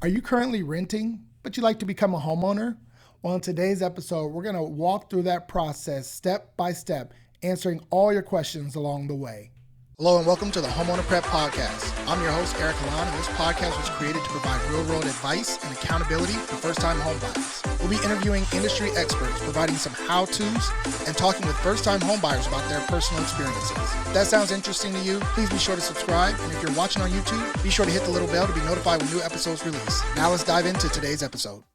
Are you currently renting, but you'd like to become a homeowner? Well, in today's episode, we're going to walk through that process step by step, answering all your questions along the way. Hello and welcome to the Homeowner Prep podcast. I'm your host, Eric Alon, and this podcast was created to provide real-world advice and accountability for first-time homebuyers. We'll be interviewing industry experts, providing some how-tos, and talking with first-time homebuyers about their personal experiences. If that sounds interesting to you, please be sure to subscribe, and if you're watching on YouTube, be sure to hit the little bell to be notified when new episodes release. Now let's dive into today's episode.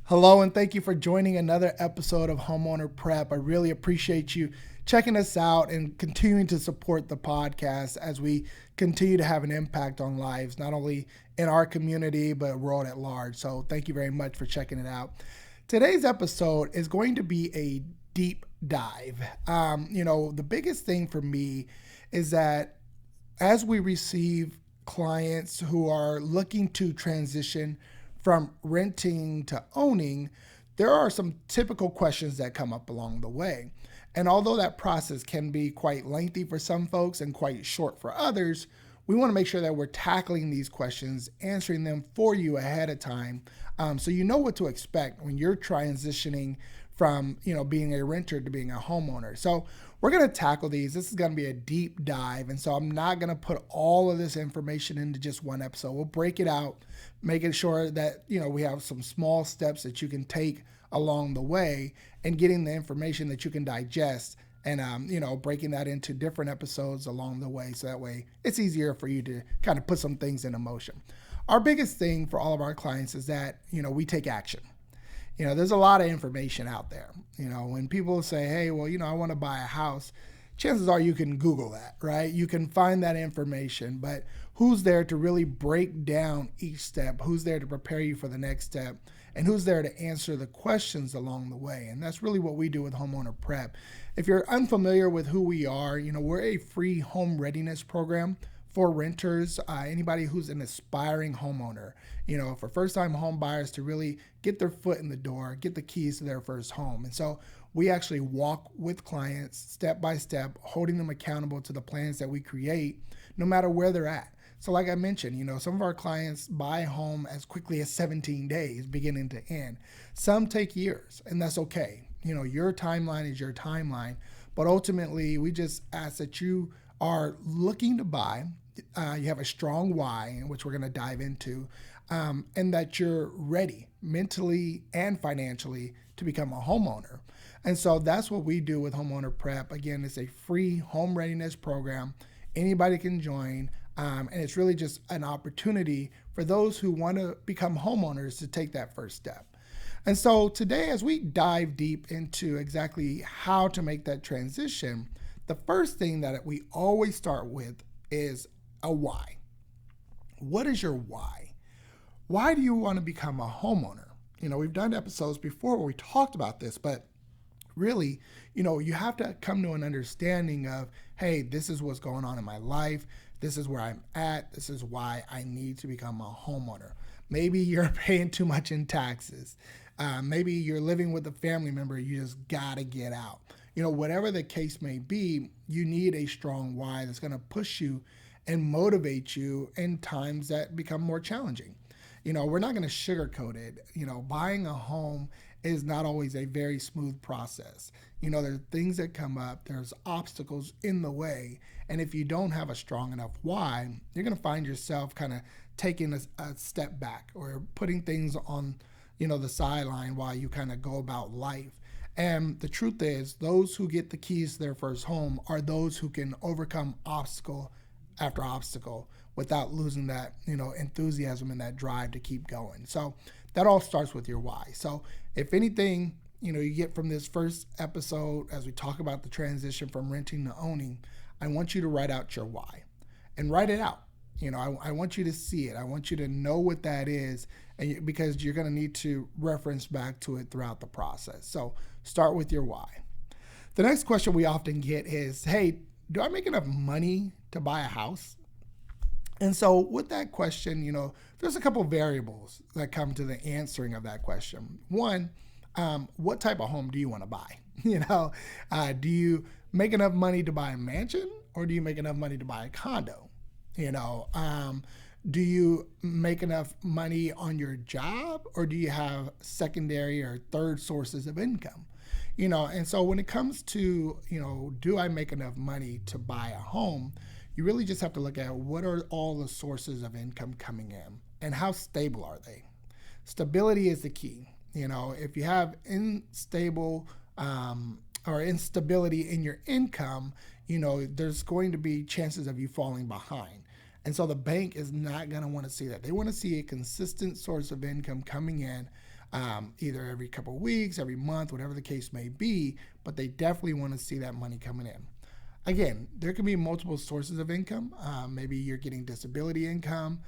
Hello, and thank you for joining another episode of Homeowner Prep. I really appreciate you checking us out and continuing to support the podcast as we continue to have an impact on lives, not only in our community, but world at large. So thank you very much for checking it out. Today's episode is going to be a deep dive. The biggest thing for me is that as we receive clients who are looking to transition from renting to owning, there are some typical questions that come up along the way. And although that process can be quite lengthy for some folks and quite short for others, we want to make sure that we're tackling these questions, answering them for you ahead of time, so you know what to expect when you're transitioning from being a renter to being a homeowner. So we're going to tackle these. This is going to be a deep dive, and so I'm not going to put all of this information into just one episode. We'll break it out, making sure that we have some small steps that you can take along the way and getting the information that you can digest and breaking that into different episodes along the way, so that way it's easier for you to kind of put some things into motion. Our biggest thing for all of our clients is that we take action. There's a lot of information out there. When people say, hey, well, I want to buy a house, chances are you can Google that, right? You can find that information, but who's there to really break down each step? Who's there to prepare you for the next step? And who's there to answer the questions along the way? And that's really what we do with Homeowner Prep. If you're unfamiliar with who we are, we're a free home readiness program for renters, anybody who's an aspiring homeowner, for first-time home buyers to really get their foot in the door, get the keys to their first home. And so we actually walk with clients step by step, holding them accountable to the plans that we create, no matter where they're at. So like I mentioned, some of our clients buy a home as quickly as 17 days, beginning to end. Some take years, and that's okay. Your timeline is your timeline, but ultimately we just ask that you are looking to buy, you have a strong why, which we're going to dive into, and that you're ready mentally and financially to become a homeowner. And so that's what we do with Homeowner Prep. Again, it's a free home readiness program. Anybody can join. And it's really just an opportunity for those who want to become homeowners to take that first step. And so today, as we dive deep into exactly how to make that transition, the first thing that we always start with is a why. What is your why? Why do you want to become a homeowner? We've done episodes before where we talked about this, but really, you have to come to an understanding of, hey, this is what's going on in my life. This is where I'm at. This is why I need to become a homeowner. Maybe you're paying too much in taxes. Maybe you're living with a family member. You just got to get out. Whatever the case may be, you need a strong why that's going to push you and motivate you in times that become more challenging. We're not going to sugarcoat it. Buying a home is not always a very smooth process. There's things that come up, there's obstacles in the way. And if you don't have a strong enough why, you're going to find yourself kind of taking a step back or putting things on, the sideline while you kind of go about life. And the truth is, those who get the keys to their first home are those who can overcome obstacle after obstacle without losing that, enthusiasm and that drive to keep going. So that all starts with your why. So if anything, you get from this first episode, as we talk about the transition from renting to owning, I want you to write out your why and write it out. I want you to see it. I want you to know what that is, and because you're going to need to reference back to it throughout the process. So start with your why. The next question we often get is, hey, do I make enough money to buy a house? And so with that question, there's a couple variables that come to the answering of that question. One, what type of home do you want to buy? Do you make enough money to buy a mansion, or do you make enough money to buy a condo? Do you make enough money on your job, or do you have secondary or third sources of income? And so when it comes to, do I make enough money to buy a home? You really just have to look at what are all the sources of income coming in and how stable are they? Stability is the key. If you have unstable or instability in your income, there's going to be chances of you falling behind. And so the bank is not going to want to see that. They want to see a consistent source of income coming in, either every couple of weeks, every month, whatever the case may be, but they definitely want to see that money coming in. Again, there can be multiple sources of income. Maybe you're getting disability income.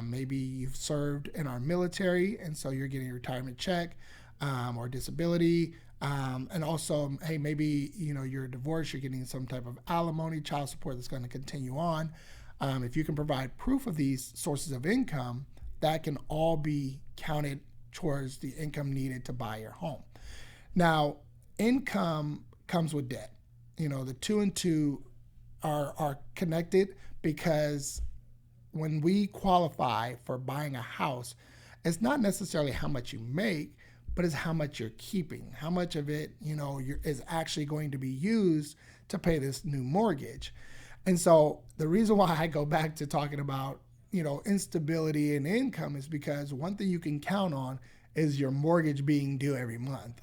Maybe you've served in our military, and so you're getting a retirement check or disability. And also, hey, maybe you're divorced, you're getting some type of alimony, child support that's going to continue on. If you can provide proof of these sources of income, that can all be counted towards the income needed to buy your home. Now, income comes with debt. The two and two are connected, because when we qualify for buying a house, it's not necessarily how much you make, but it's how much you're keeping. How much of it, is actually going to be used to pay this new mortgage. And so the reason why I go back to talking about, instability in income is because one thing you can count on is your mortgage being due every month.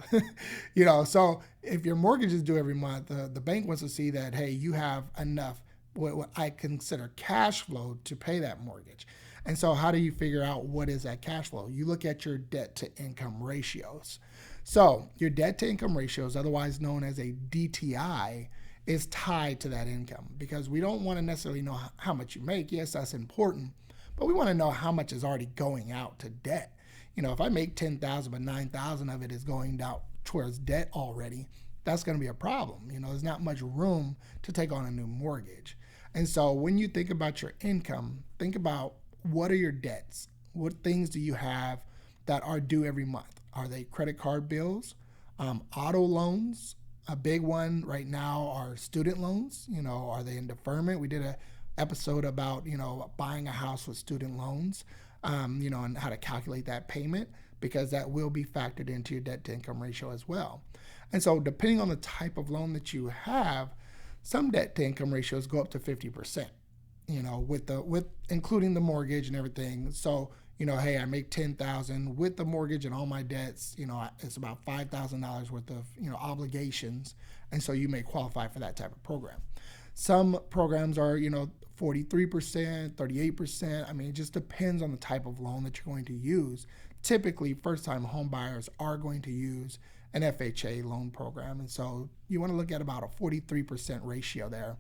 So if your mortgage is due every month, the bank wants to see that, hey, you have enough, what I consider cash flow, to pay that mortgage. And so how do you figure out what is that cash flow? You look at your debt to income ratios. So your debt to income ratios, otherwise known as a DTI, is tied to that income, because we don't want to necessarily know how much you make. Yes, that's important, but we want to know how much is already going out to debt. If I make $10,000 but $9,000 of it is going out towards debt already, that's going to be a problem. There's not much room to take on a new mortgage. And so when you think about your income, think about, what are your debts? What things do you have that are due every month? Are they credit card bills, auto loans? A big one right now are student loans. Are they in deferment? We did an episode about, buying a house with student loans, and how to calculate that payment, because that will be factored into your debt to income ratio as well. And so depending on the type of loan that you have, some debt to income ratios go up to 50%, with including the mortgage and everything. So, hey, I make $10,000 with the mortgage and all my debts, it's about $5,000 worth of, obligations. And so you may qualify for that type of program. Some programs are, 43%, 38%. I mean, it just depends on the type of loan that you're going to use. Typically, first-time home buyers are going to use an FHA loan program. And so you want to look at about a 43% ratio there,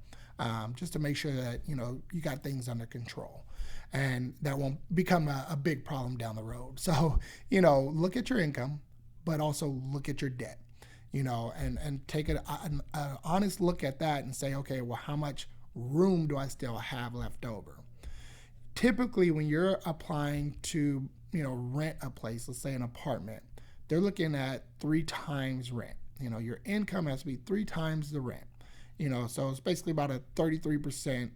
just to make sure that, you got things under control and that won't become a big problem down the road. So, look at your income, but also look at your debt, and take an honest look at that and say, okay, well, how much room do I still have left over? Typically, when you're applying to, rent a place, let's say an apartment, they're looking at 3 times rent. Your income has to be 3 times the rent. So it's basically about a 33%,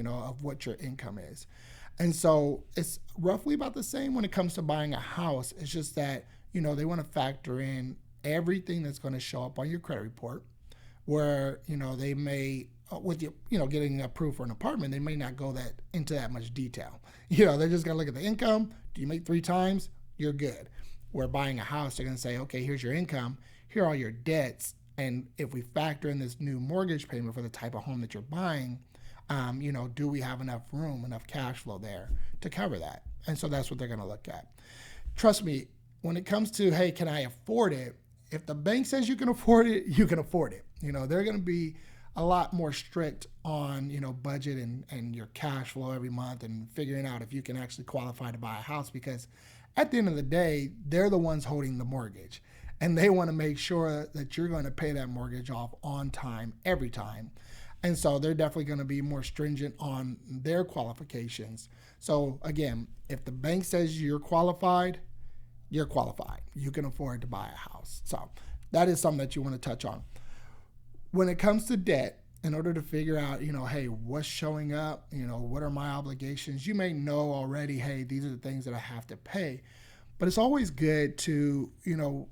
of what your income is. And so it's roughly about the same when it comes to buying a house. It's just that, they want to factor in everything that's going to show up on your credit report, where, they may, with you, getting approved for an apartment, they may not go into that much detail. They're just going to look at the income. Do you make 3 times? You're good. Where buying a house, they're going to say, okay, here's your income. Here are all your debts. And if we factor in this new mortgage payment for the type of home that you're buying, do we have enough room, enough cash flow there to cover that? And so that's what they're going to look at. Trust me, when it comes to, hey, can I afford it? If the bank says you can afford it, you can afford it. They're going to be a lot more strict on, budget and your cash flow every month and figuring out if you can actually qualify to buy a house, because at the end of the day, they're the ones holding the mortgage, and they want to make sure that you're going to pay that mortgage off on time, every time. And so they're definitely going to be more stringent on their qualifications. So again, if the bank says you're qualified, you're qualified. You can afford to buy a house. So that is something that you want to touch on. When it comes to debt, in order to figure out, hey, what's showing up, what are my obligations? You may know already, hey, these are the things that I have to pay, but it's always good to,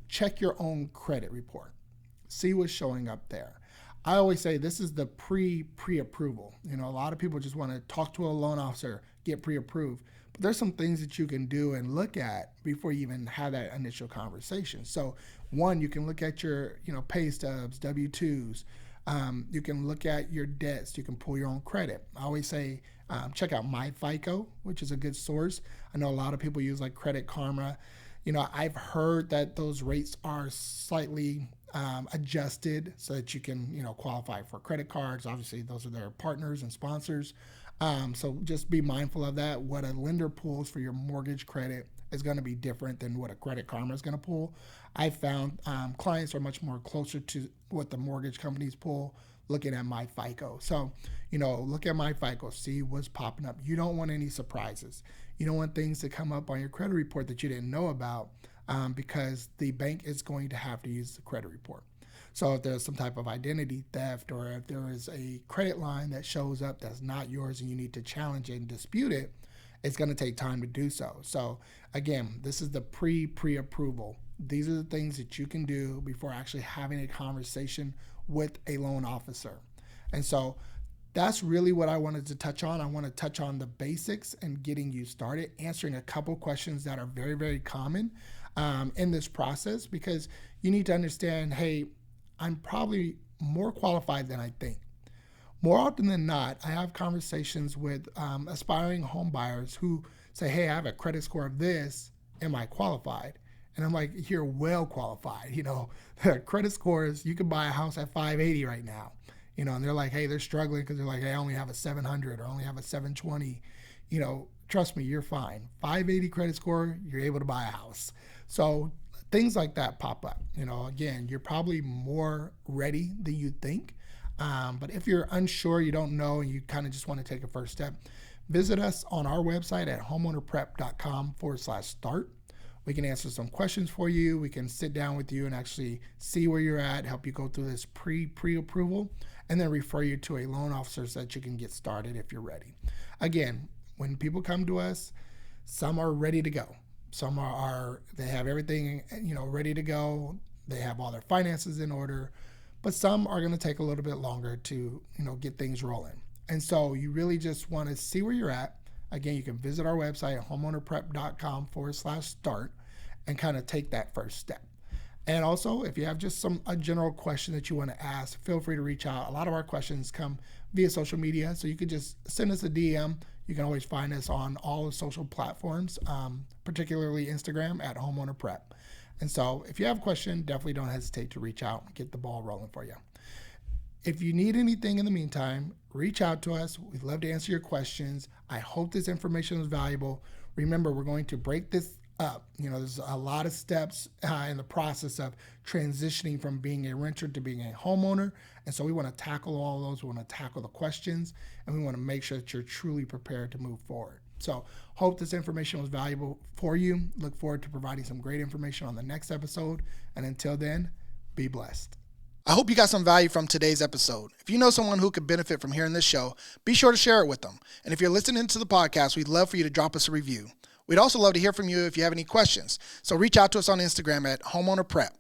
check your own credit report, see what's showing up there. I always say this is the pre-approval. A lot of people just want to talk to a loan officer, get pre-approved, but there's some things that you can do and look at before you even have that initial conversation. So one, you can look at your, pay stubs, W-2s. You can look at your debts. You can pull your own credit. I always say check out My FICO, which is a good source. I know a lot of people use like Credit Karma. I've heard that those rates are slightly adjusted so that you can, qualify for credit cards. Obviously, those are their partners and sponsors. So just be mindful of that. What a lender pulls for your mortgage credit is going to be different than what a Credit Karma is going to pull. I found clients are much more closer to what the mortgage companies pull looking at My FICO. So, look at My FICO, see what's popping up. You don't want any surprises. You don't want things to come up on your credit report that you didn't know about because the bank is going to have to use the credit report. So if there's some type of identity theft or if there is a credit line that shows up that's not yours and you need to challenge it and dispute it, it's going to take time to do so. So again, this is the pre-approval. These are the things that you can do before actually having a conversation with a loan officer. And so that's really what I wanted to touch on. I want to touch on the basics and getting you started, answering a couple questions that are very, very common in this process, because you need to understand, hey, I'm probably more qualified than I think. More often than not, I have conversations with aspiring home buyers who say, hey, I have a credit score of this. Am I qualified? And I'm like, you're well qualified. Credit scores, you can buy a house at 580 right now. And they're like, hey, they're struggling because they're like, hey, I only have a 700 or only have a 720. Trust me, you're fine. 580 credit score, you're able to buy a house. So things like that pop up. Again, you're probably more ready than you think. But if you're unsure, you don't know, and you kind of just want to take a first step, visit us on our website at homeownerprep.com/start. We can answer some questions for you. We can sit down with you and actually see where you're at, help you go through this pre-approval, and then refer you to a loan officer so that you can get started if you're ready. Again, when people come to us, some are ready to go. Some they have everything, ready to go. They have all their finances in order, but some are going to take a little bit longer to, get things rolling. And so you really just want to see where you're at. Again, you can visit our website at homeownerprep.com/start and kind of take that first step. And also, if you have just a general question that you want to ask, feel free to reach out. A lot of our questions come via social media, so you could just send us a DM. You can always find us on all the social platforms, particularly Instagram at Homeowner Prep. And so if you have a question, definitely don't hesitate to reach out and get the ball rolling for you. If you need anything in the meantime, reach out to us. We'd love to answer your questions. I hope this information was valuable. Remember, we're going to break this up. There's a lot of steps in the process of transitioning from being a renter to being a homeowner. And so we want to tackle all those. We want to tackle the questions, and we want to make sure that you're truly prepared to move forward. So hope this information was valuable for you. Look forward to providing some great information on the next episode. And until then, be blessed. I hope you got some value from today's episode. If you know someone who could benefit from hearing this show, be sure to share it with them. And if you're listening to the podcast, we'd love for you to drop us a review. We'd also love to hear from you if you have any questions. So reach out to us on Instagram at HomeownerPrep.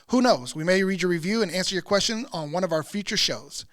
Who knows, we may read your review and answer your question on one of our future shows.